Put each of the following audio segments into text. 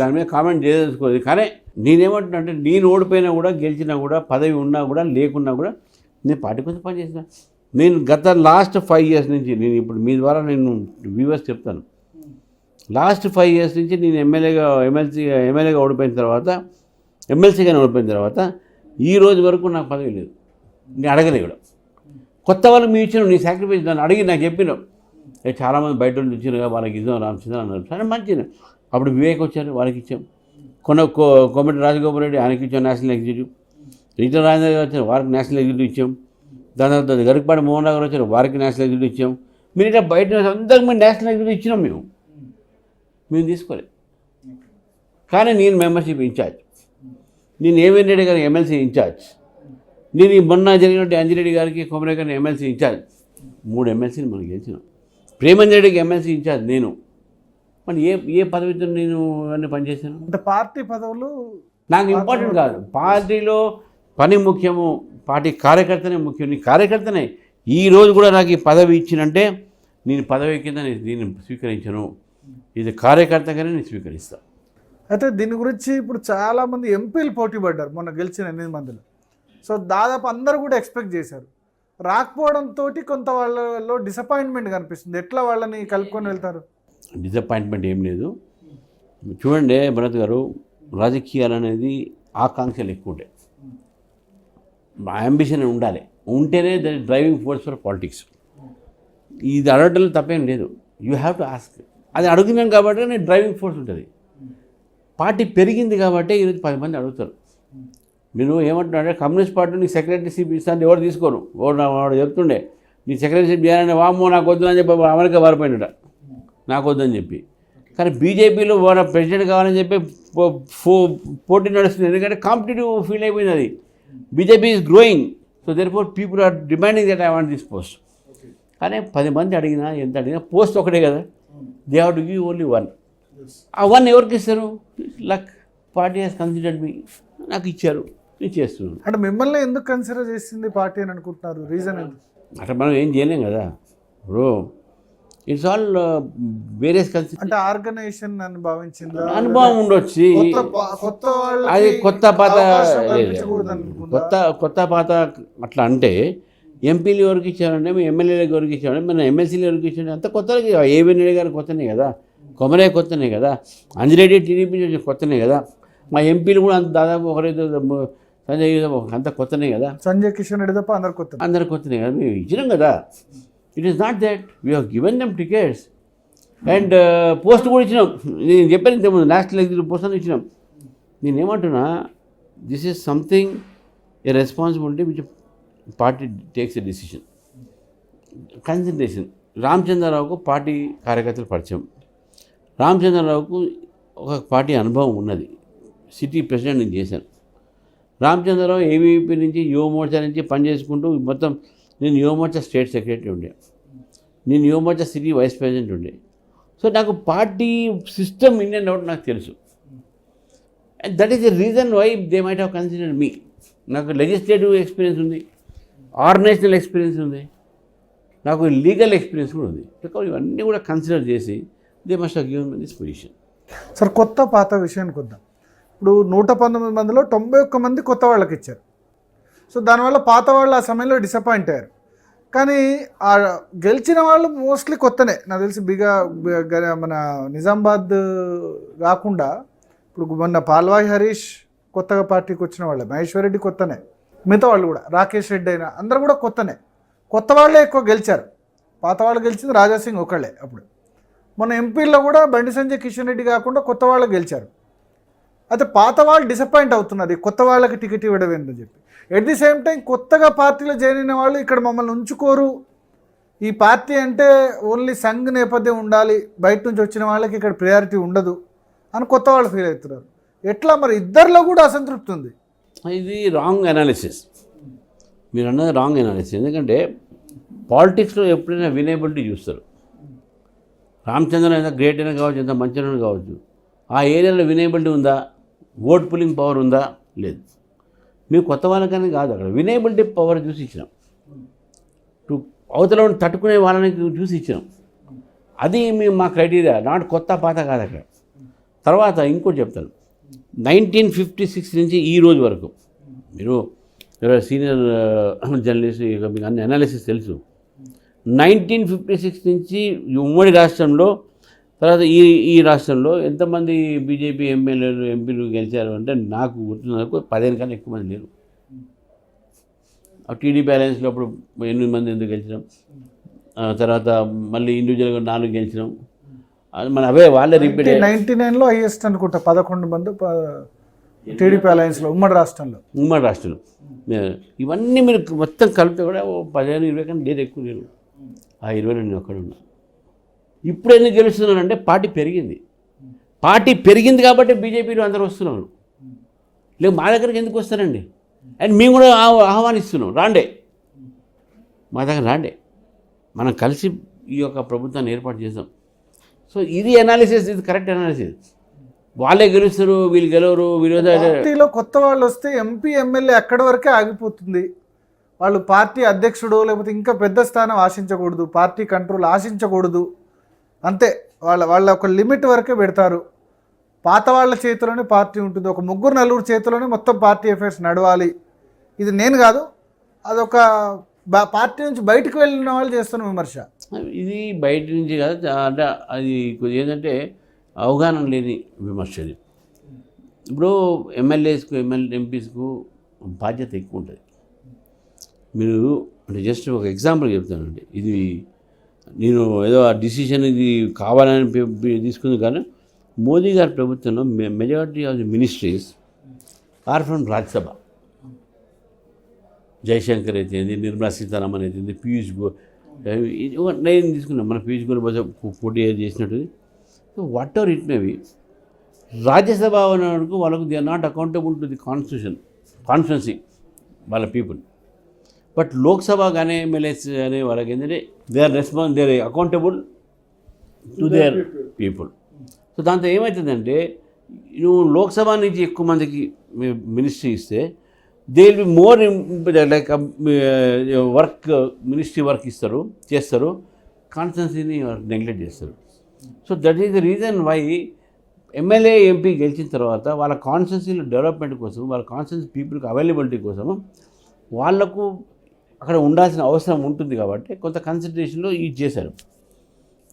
దాని మీద కామెంట్ చేసుకోలేదు. కానీ నేనేమంటున్నా అంటే నేను ఓడిపోయినా కూడా గెలిచినా కూడా పదవి ఉన్నా కూడా లేకున్నా కూడా నేను పార్టీ కోసం పనిచేసిన. నేను గత లాస్ట్ 5 years నుంచి నేను ఇప్పుడు మీ ద్వారా నేను వ్యూవర్స్ చెప్తాను. లాస్ట్ 5 years నుంచి నేను ఎమ్మెల్యేగా ఓడిపోయిన తర్వాత ఎమ్మెల్సీగానే ఓడిపోయిన తర్వాత ఈ రోజు వరకు నాకు పదవి లేదు. నేను అడగలే కూడా. కొత్త వాళ్ళు మీ ఇచ్చిన నీ సాక్రిఫైస్ దాన్ని అడిగి నాకు చెప్పినావు. చాలామంది బయట వాళ్ళు ఇచ్చినారు వాళ్ళకి ఇద్దాం రామచంద్ర అన్నారు. సరే మంచిది. అప్పుడు వివేక్ వచ్చారు వాళ్ళకి ఇచ్చాం. కోమటి రాజగోపాల్ రెడ్డి ఆయనకి ఇచ్చాం నేషనల్ ఎగ్జిక్యూటివ్. ఈటల రాజేంద్ర గారు వచ్చారు వారికి నేషనల్ ఎగ్జిక్యూటివ్ ఇచ్చాం. దాని తర్వాత గరికపాటి మోహన్ రావు గారు వచ్చారు వారికి నేషనల్ ఎగ్జిక్యూటివ్ ఇచ్చాం. మీరు ఇట్లా బయట అందరికి మేము నేషనల్ ఎగ్జిక్యూటివ్ ఇచ్చినాం. మేము తీసుకోలేదు. కానీ నేను మెంబర్షిప్ ఇన్ఛార్జ్, నేను ఏవిఎన్ రెడ్డి గారికి ఎమ్మెల్సీ ఇన్ఛార్జ్, నేను ఈ మొన్న జరిగినట్టు అంజిరెడ్డి గారికి కొమరే గారిని ఎమ్మెల్సీ ఇన్ఛార్జ్. 3 ఎమ్మెల్సీని మనం గెలిచినాం. ప్రేమంజరెడ్డికి ఎమ్మెల్సీ ఇన్ఛార్జ్ నేను. మరి ఏ పదవితో నేను ఇవన్నీ పనిచేశాను అంటే పార్టీ పదవులు నాకు ఇంపార్టెంట్ కాదు. పార్టీలో పని ముఖ్యము, పార్టీ కార్యకర్తనే ముఖ్యం. నీ కార్యకర్తనే ఈ రోజు కూడా నాకు ఈ పదవి ఇచ్చినంటే నేను పదవి కింద నేను దీన్ని స్వీకరించను. ఇది కార్యకర్తగానే నేను స్వీకరిస్తాను. అయితే దీని గురించి ఇప్పుడు చాలామంది ఎంపీలు పోటీ పడ్డారు మొన్న గెలిచిన 8 మందిలో. సో దాదాపు అందరూ కూడా ఎక్స్పెక్ట్ చేశారు. రాకపోవడంతో కొంత వాళ్ళలో డిసప్పాయింట్మెంట్ కనిపిస్తుంది. ఎట్లా వాళ్ళని కలుపుకొని వెళ్తారు? డిసప్పాయింట్మెంట్ ఏం లేదు. చూడండి భరత్ గారు, రాజకీయాలు అనేది ఆకాంక్షలు ఎక్కువ ఉంటాయి, అంబిషన్ ఉండాలి. ఉంటేనే దాని డ్రైవింగ్ ఫోర్స్ ఫర్ పాలిటిక్స్. ఇది అడగడంలో తప్పేం లేదు. You have to ask. అది అడుగుతున్నాం కాబట్టి నేను డ్రైవింగ్ ఫోర్స్ ఉంటుంది. పార్టీ పెరిగింది కాబట్టి ఈరోజు 10 మంది అడుగుతారు. నేను ఏమంటున్నాడే కమ్యూనిస్ట్ పార్టీ నీకు సెక్రటరీషిప్ ఇస్తాను ఎవరు తీసుకోరు. వాడు చెప్తుండే నీ సెక్రటరీషిప్ చేయాలని వామ్మో నాకు వద్దు అని చెప్పి అమెరికా పారిపోయినట నాకు వద్దని చెప్పి. కానీ బీజేపీలో వాడు ప్రెసిడెంట్ కావాలని చెప్పి పోటీ నడుస్తుంది. ఎందుకంటే కాంపిటేటివ్ ఫీల్ అయిపోయింది అది. BJP is growing. So there four people are demanding that I want this post. కానీ 10 మంది అడిగినా ఎంత అడిగినా పోస్ట్ ఒకటే కదా. They have to give only 1. ఆ 1 ఎవరికి ఇస్తారు? Luck. Party has considered me. నాకు ఇచ్చారు, నేను చేస్తున్నాను. అంటే మిమ్మల్ని ఎందుకు కన్సిడర్ చేసింది పార్టీ అని అనుకుంటున్నారు? రీజన్ ఏంటి? అట్లా మనం ఏం చేయలేం కదా bro. It's all various consider. అంటే ఆర్గనైజేషన్ అని భావించింది అనుభవం ఉండొచ్చు. అది కొత్త పాత అట్లా అంటే ఎంపీలు ఎవరికి ఇచ్చారంటే మేము ఎమ్మెల్యేలకు ఎవరికి ఇచ్చామంటే మన ఎమ్మెల్సీలు ఎవరికి ఇచ్చామంటే అంత కొత్తలకి. ఏవిఎన్ రెడ్డి గారు కొత్తనే కదా, కొమరే కొత్తనే కదా, అంజిరెడ్డి టీడీపీ కొత్తనే కదా, మా ఎంపీలు కూడా అంత దాదాపు ఒకరైతే సంజయ్ అంత కొత్తనే కదా, సంజయ్ కిషన్ రెడ్డి తప్ప అందరు కొత్తనే కదా. మేము ఇచ్చినాం కదా. It is not that we have given them tickets and post కూడా ఇచ్చినాం. నేను చెప్పాను ఇంతకుముందు నేషనల్ ఎగ్జిక్యూటివ్ పోస్ట్ అని ఇచ్చినాం. నేనేమంటున్నా, this is something a responsibility which party takes a decision. Consideration. రామచంద్రరావుకు పార్టీ కార్యకర్తలు పరిచయం. రామచంద్రరావుకు ఒక పార్టీ అనుభవం ఉన్నది. సిటీ ప్రెసిడెంట్ నేను చేశాను. రామచంద్రరావు ఏవీపీ నుంచి యువమోర్చా నుంచి పనిచేసుకుంటూ మొత్తం నేను యువమోర్చా స్టేట్ సెక్రటరీ ఉండే, నేను యువమోర్చా సిటీ వైస్ ప్రెసిడెంట్ ఉండే. సో నాకు party system in and out నాకు తెలుసు. And that is the reason why they might have considered me. నాకు లెజిస్లేటివ్ ఎక్స్పీరియన్స్ ఉంది, ఆర్గనైజేషనల్ ఎక్స్పీరియన్స్ ఉంది, నాకు లీగల్ ఎక్స్పీరియన్స్ కూడా ఉంది. ఇవన్నీ కూడా కన్సిడర్ చేసి they must have given me this position. Sir, కొత్త పాత విషయానికి వద్దాం. ఇప్పుడు 119 మందిలో 91 మంది కొత్త వాళ్ళకి ఇచ్చారు. సో దానివల్ల పాత వాళ్ళు ఆ సమయంలో డిసప్పాయింట్ అయ్యారు. కానీ ఆ గెలిచిన వాళ్ళు మోస్ట్లీ కొత్తనే. నాకు తెలిసి మన నిజామాబాద్ కాకుండా ఇప్పుడు మొన్న పాల్వాయి హరీష్ కొత్తగా పార్టీకి వచ్చిన వాళ్ళే, మహేశ్వర్ రెడ్డి కొత్తనే, మిగతా వాళ్ళు కూడా రాకేష్ రెడ్డి అయినా అందరూ కూడా కొత్తనే. కొత్త వాళ్ళే ఎక్కువ గెలిచారు. పాత వాళ్ళు గెలిచింది రాజాసింగ్ ఒకళ్ళే. అప్పుడు మన ఎంపీల్లో కూడా బండి సంజయ్, కిషన్ రెడ్డి కాకుండా కొత్త వాళ్ళు గెలిచారు. అయితే పాత వాళ్ళు డిసప్పాయింట్ అవుతున్నది కొత్త వాళ్ళకి టికెట్ ఇవ్వడం ఏంటని చెప్పి. ఎట్ ది సేమ్ టైం కొత్తగా పార్టీలో జాయిన్ అయిన వాళ్ళు ఇక్కడ మమ్మల్ని ఉంచుకోరు, ఈ పార్టీ అంటే ఓన్లీ సంఘ్ నేపథ్యం ఉండాలి, బయట నుంచి వచ్చిన వాళ్ళకి ఇక్కడ ప్రయారిటీ ఉండదు అని కొత్త వాళ్ళు ఫీల్ అవుతున్నారు. ఎట్లా మరి? ఇద్దరిలో కూడా అసంతృప్తి ఉంది. ఇది రాంగ్ అనాలిసిస్. మీరు అన్నది రాంగ్ అనాలిసిస్. ఎందుకంటే పాలిటిక్స్లో ఎప్పుడైనా వినేబిలిటీ చూస్తారు. రామచంద్రన్ ఎంత గ్రేట్ అయినా కావచ్చు, ఎంత మంచిగా కావచ్చు, ఆ ఏరియాలో వినేబిలిటీ ఉందా, ఓట్ పులింగ్ పవర్ ఉందా? లేదు. మేము కొత్త వాళ్ళకని కాదు, అక్కడ వినేబిలిటీ పవర్ చూసి ఇచ్చినాం. అవతల తట్టుకునే వాళ్ళని చూసి ఇచ్చినాం. అది మేము మా క్రైటీరియా, నాట్ కొత్త పాత కాదు. అక్కడ తర్వాత ఇంకోటి చెప్తాను, 1956 నుంచి ఈ రోజు వరకు మీరు సీనియర్ జర్నలిస్ట్, ఇక మీకు అన్ని అనాలిసిస్ తెలుసు. 1956 నుంచి ఈ ఉమ్మడి రాష్ట్రంలో, తర్వాత ఈ రాష్ట్రంలో ఎంతమంది బీజేపీ ఎమ్మెల్యేలు ఎంపీలు గెలిచారు అంటే నాకు గుర్తున్న వరకు 15 కన్నా ఎక్కువ మంది లేరు. టీడీపీ అలయన్స్లో అప్పుడు 8 మంది ఎందుకు గెలిచినాం, తర్వాత మళ్ళీ ఇండివిజువల్గా 4 గెలిచినాం. అది మన అవే వాళ్ళే రిపీట్. 99లో హైయెస్ట్ అనుకుంటా 11 మంది టీడీపీ అలయన్స్లో ఉమ్మడి రాష్ట్రంలో. ఇవన్నీ మీరు మొత్తం కలిపితే కూడా 15-20 కన్నా లేదు, ఎక్కువ లేరు. ఆ 20లో నేను ఒక్కడ ఉన్నా. ఇప్పుడు ఎందుకు గెలుస్తున్నానంటే పార్టీ పెరిగింది కాబట్టి బీజేపీలో అందరూ వస్తున్నారు. లేదు మా దగ్గరికి ఎందుకు వస్తారండి? అండ్ మేము కూడా ఆహ్వానిస్తున్నాం, రాండే మా దగ్గర రాండే, మనం కలిసి ఈ యొక్క ప్రభుత్వాన్ని ఏర్పాటు చేసాం. సో ఇది అనాలిసిస్, ఇది కరెక్ట్ అనాలిసిస్. వాళ్ళే గెలుస్తారు, వీళ్ళు గెలవరు, పార్టీలో కొత్త వాళ్ళు వస్తే ఎంపీ ఎమ్మెల్యే ఎక్కడి వరకే ఆగిపోతుంది. వాళ్ళు పార్టీ అధ్యక్షుడు లేకపోతే ఇంకా పెద్ద స్థానం ఆశించకూడదు, పార్టీ కంట్రోల్ ఆశించకూడదు, అంతే. వాళ్ళ ఒక లిమిట్ వరకే పెడతారు. పాత వాళ్ళ చేతిలోనే పార్టీ ఉంటుంది, ఒక 3-4 చేతిలోనే మొత్తం పార్టీ అఫైర్స్ నడవాలి. ఇది నేను కాదు, అదొక పార్టీ నుంచి బయటకు వెళ్ళిన వాళ్ళు చేస్తున్న విమర్శ. ఇది బయట నుంచి కాదు, అంటే అది కొద్దిగా ఏంటంటే అవగాహన లేని విమర్శ. ఇది ఇప్పుడు ఎమ్మెల్యేస్కు ఎంపీస్కు బాధ్యత ఎక్కువ ఉంటుంది. మీరు అంటే జస్ట్ ఒక ఎగ్జాంపుల్ చెప్తానండి, ఇది నేను ఏదో ఆ డిసిషన్ ఇది కావాలని తీసుకుంది, కానీ మోదీ గారి ప్రభుత్వంలో majority of the ministries are from Rajya Sabha. Jaishankar అయితేంది, నిర్మలా సీతారామన్ అయితేంది, పీయూష్ నేను తీసుకున్నాను, మన పీయూష్ గోయల్ బహుశా పోటీ చేసినట్టు. So whatever it may be, Rajya Sabha వరకు వాళ్ళకు they are not accountable to the constituency వాళ్ళ పీపుల్. బట్ లోక్సభ కానీ ఎమ్మెల్యేస్ కానీ వాళ్ళకి ఏంటంటే they are accountable to their people. So దాంతో ఏమవుతుందంటే, నువ్వు లోక్సభ నుంచి ఎక్కువ మందికి మినిస్ట్రీ ఇస్తే they will be more like ministry work చేస్తారు, కాన్స్టిట్యున్సీని నెగ్లెక్ట్ చేస్తారు. So that is the reason why MLA MP గెలిచిన తర్వాత వాళ్ళ కాన్స్టిట్యున్సీల డెవలప్మెంట్ కోసం, వాళ్ళ కాన్స్టిట్యున్సీ పీపుల్కి అవైలబిలిటీ కోసం వాళ్లకు అక్కడ ఉండాల్సిన అవసరం ఉంటుంది కాబట్టి కొంత కన్సిడరేషన్లో ఇది చేశారు.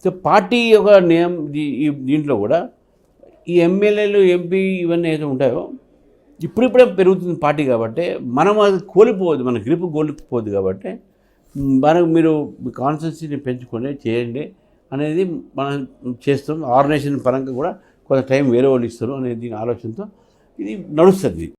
సో పార్టీ ఒక నియమం దీంట్లో కూడా ఈ ఎమ్మెల్యేలు ఎంపీ ఇవన్నీ ఏదో ఉంటాయో ఇప్పుడిప్పుడే పెరుగుతుంది పార్టీ కాబట్టి మనం అది కోల్పోవద్దు, మన గ్రిప్ కోల్పోవద్దు. కాబట్టి మీరు కాన్స్టిట్యున్సీని పెంచుకొని చేయండి అనేది మనం చేస్తాం. ఆర్గనైజేషన్ పరంగా కూడా కొంత టైం వేరే వాళ్ళు ఇస్తారు అనే దీని ఆలోచనతో ఇది నడుస్తుంది.